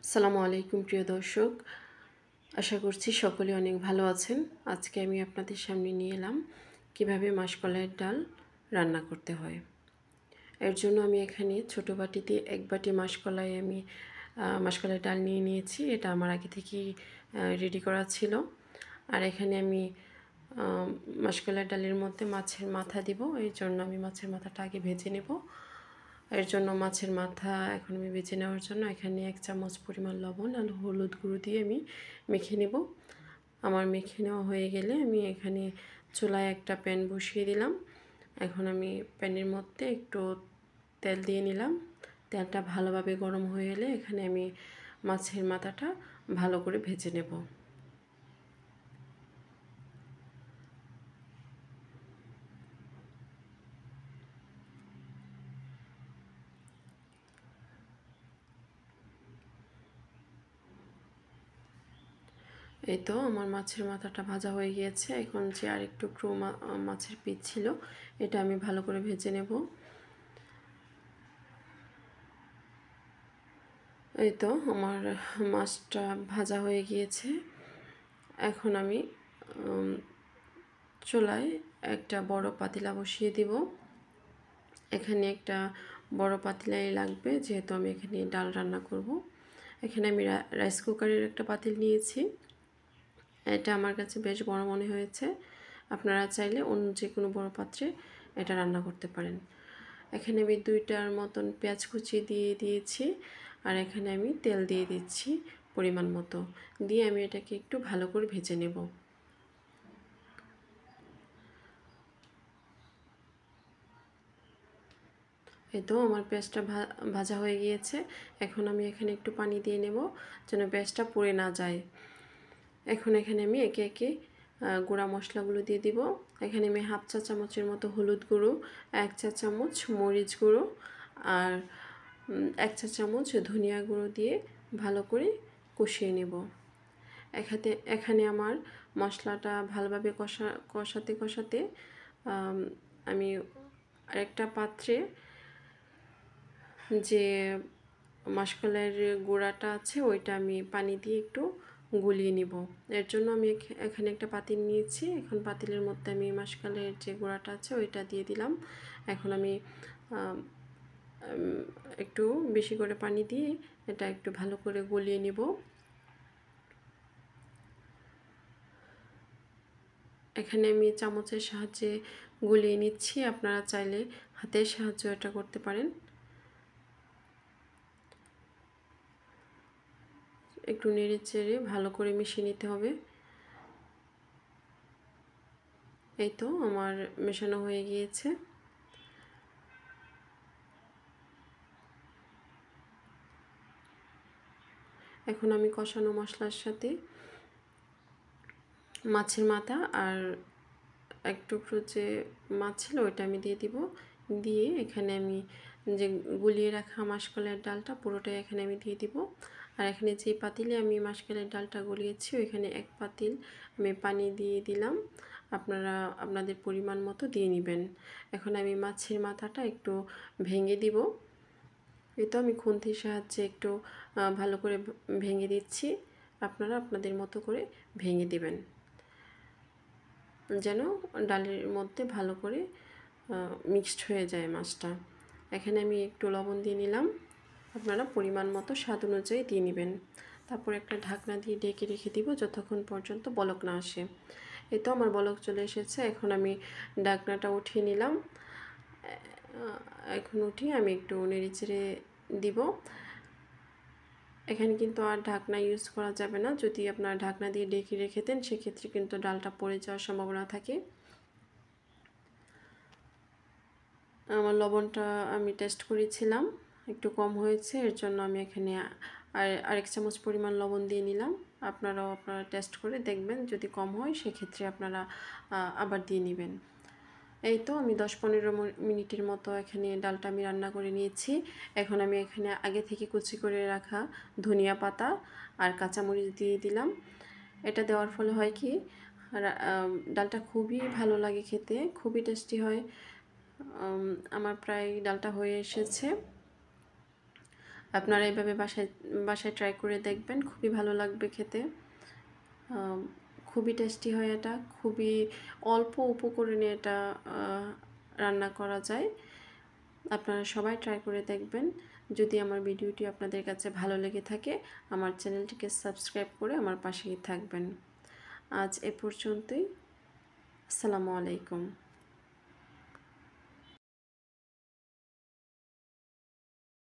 আসসালামু আলাইকুম প্রিয় দর্শক, আশা করছি সকলে অনেক ভালো আছেন। আজকে আমি আপনাদের সামনে নিয়ে এলাম কিভাবে মাসকলাইয়ের ডাল রান্না করতে হয়। এর জন্য আমি এখানে ছোটো বাটিতে 1 বাটি মাসকলাইয়ের ডাল নিয়ে নিয়েছি। এটা আমার আগে থেকেই রেডি করা ছিল। আর এখানে আমি মাসকলাইয়ের ডালের মধ্যে মাছের মাথা দিব, এই জন্য আমি মাছের মাথাটা আগে ভেজে নেব। এর জন্য মাছের মাথা এখন আমি ভেজে নেওয়ার জন্য এখানে 1 চামচ পরিমাণ লবণ আর হলুদ গুঁড়ো দিয়ে আমি মেখে নেব। আমার মেখে নেওয়া হয়ে গেলে আমি এখানে চুলায় একটা প্যান বসিয়ে দিলাম। এখন আমি প্যানের মধ্যে একটু তেল দিয়ে নিলাম। তেলটা ভালোভাবে গরম হয়ে এলে এখানে আমি মাছের মাথাটা ভালো করে ভেজে নেব। এই তো আমার মাছের মাথাটা ভাজা হয়ে গিয়েছে। এখন যে আরেকটু টুকরো মাছের পিস ছিল, এটা আমি ভালো করে ভেজে নেব। এই তো আমার মাছটা ভাজা হয়ে গিয়েছে। এখন আমি চুলায় একটা বড় পাতিলা বসিয়ে দিব। এখানে একটা বড় পাতিলাই লাগবে, যেহেতু আমি এখানে ডাল রান্না করব। এখানে আমি রাইস কুকারের একটা পাতিল নিয়েছি। এটা আমার কাছে বেশ বড় মনে হয়েছে। আপনারা চাইলে অন্য যে কোনো বড় পাত্রে এটা রান্না করতে পারেন। এখানে আমি 2টার মতন পেঁয়াজ কুচি দিয়ে দিয়েছি। আর এখানে আমি তেল দিয়ে দিচ্ছি পরিমাণ মতো। দিয়ে আমি এটাকে একটু ভালো করে ভেজে নেব। এই তো আমার পেঁয়াজটা ভাজা হয়ে গিয়েছে। এখন আমি এখানে একটু পানি দিয়ে নেব, যেন পেঁয়াজটা পুড়ে না যায়। এখন এখানে আমি একে একে গুঁড়া মশলাগুলো দিয়ে দিব। এখানে আমি 1/2 চা চামচের মতো হলুদ গুঁড়ো, 1 চা চামচ মরিচ গুঁড়ো আর 1 চা চামচ ধনিয়া গুঁড়ো দিয়ে ভালো করে কষিয়ে নেব। এখানে আমার মশলাটা ভালোভাবে কষাতে কষাতে আমি আরেকটা পাত্রে যে মাসকলাইয়ের গুঁড়াটা আছে ওইটা আমি পানি দিয়ে একটু গুলিয়ে নিব। এর জন্য আমি এখানে একটা পাতিল নিয়েছি। এখন পাতিলের মধ্যে আমি মাসকলাইয়ের যে গুঁড়াটা আছে ওইটা দিয়ে দিলাম। এখন আমি একটু বেশি করে পানি দিয়ে এটা একটু ভালো করে গলিয়ে নিব। এখানে আমি চামচের সাহায্যে গুলিয়ে নিচ্ছি। আপনারা চাইলে হাতের সাহায্যে এটা করতে পারেন। একটু নেড়ে চেড়ে ভালো করে মিশিয়ে নিতে হবে। এই তো আমার মেশানো হয়ে গিয়েছে। এখন আমি কষানো মশলার সাথে মাছের মাথা আর এক টুকরো যে মাছ ছিল ওইটা আমি দিয়ে দিব। দিয়ে এখানে আমি যে গুলিয়ে রাখা মাসকলাইয়ের ডালটা পুরোটাই এখানে আমি দিয়ে দিব। আর এখানে যে পাতিলে আমি মাসকলাইয়ের ডালটা গলিয়েছি ওইখানে 1 পাতিল আমি পানি দিয়ে দিলাম। আপনারা আপনাদের পরিমাণ মতো দিয়ে নেবেন। এখন আমি মাছের মাথাটা একটু ভেঙে দিব। এই তো আমি খুন্তির সাহায্যে একটু ভালো করে ভেঙে দিচ্ছি। আপনারা আপনাদের মতো করে ভেঙে দিবেন, যেন ডালের মধ্যে ভালো করে মিক্সড হয়ে যায় মাছটা। এখানে আমি একটু লবণ দিয়ে নিলাম। আপনারা পরিমাণ মতো স্বাদ অনুযায়ী দিয়ে নেবেন। তারপর একটা ঢাকনা দিয়ে ঢেকে রেখে দিব যতক্ষণ পর্যন্ত বলক না আসে। এই তো আমার বলক চলে এসেছে। এখন আমি ঢাকনাটা উঠিয়ে নিলাম। এখন উঠিয়ে আমি একটু নেড়েচেড়ে দিব। এখানে কিন্তু আর ঢাকনা ইউজ করা যাবে না। যদি আপনারা ঢাকনা দিয়ে ঢেকে রেখে দেন সেক্ষেত্রে কিন্তু ডালটা পড়ে যাওয়ার সম্ভাবনা থাকে। আমার লবণটা আমি টেস্ট করেছিলাম, একটু কম হয়েছে। এর জন্য আমি এখানে আরেক চামচ পরিমাণ লবণ দিয়ে নিলাম। আপনারা টেস্ট করে দেখবেন, যদি কম হয় সেক্ষেত্রে আপনারা আবার দিয়ে নেবেন। এই তো আমি 10-15 মিনিটের মতো এখানে ডালটা আমি রান্না করে নিয়েছি। এখন আমি এখানে আগে থেকে কুচি করে রাখা ধনিয়া পাতা আর কাঁচামরিচ দিয়ে দিলাম। এটা দেওয়ার ফলে হয় কি, ডালটা খুবই ভালো লাগে খেতে, খুবই টেস্টি হয়। আমার প্রায় ডালটা হয়ে এসেছে। আপনারা এইভাবে বাসায় ট্রাই করে দেখবেন, খুবই ভালো লাগবে খেতে। খুবই টেস্টি হয় এটা, খুবই অল্প উপকরণে এটা রান্না করা যায়। আপনারা সবাই ট্রাই করে দেখবেন। যদি আমার ভিডিওটি আপনাদের কাছে ভালো লেগে থাকে, আমার চ্যানেলটিকে সাবস্ক্রাইব করে আমার পাশেই থাকবেন। আজ এ পর্যন্তই। আসসালামু আলাইকুম।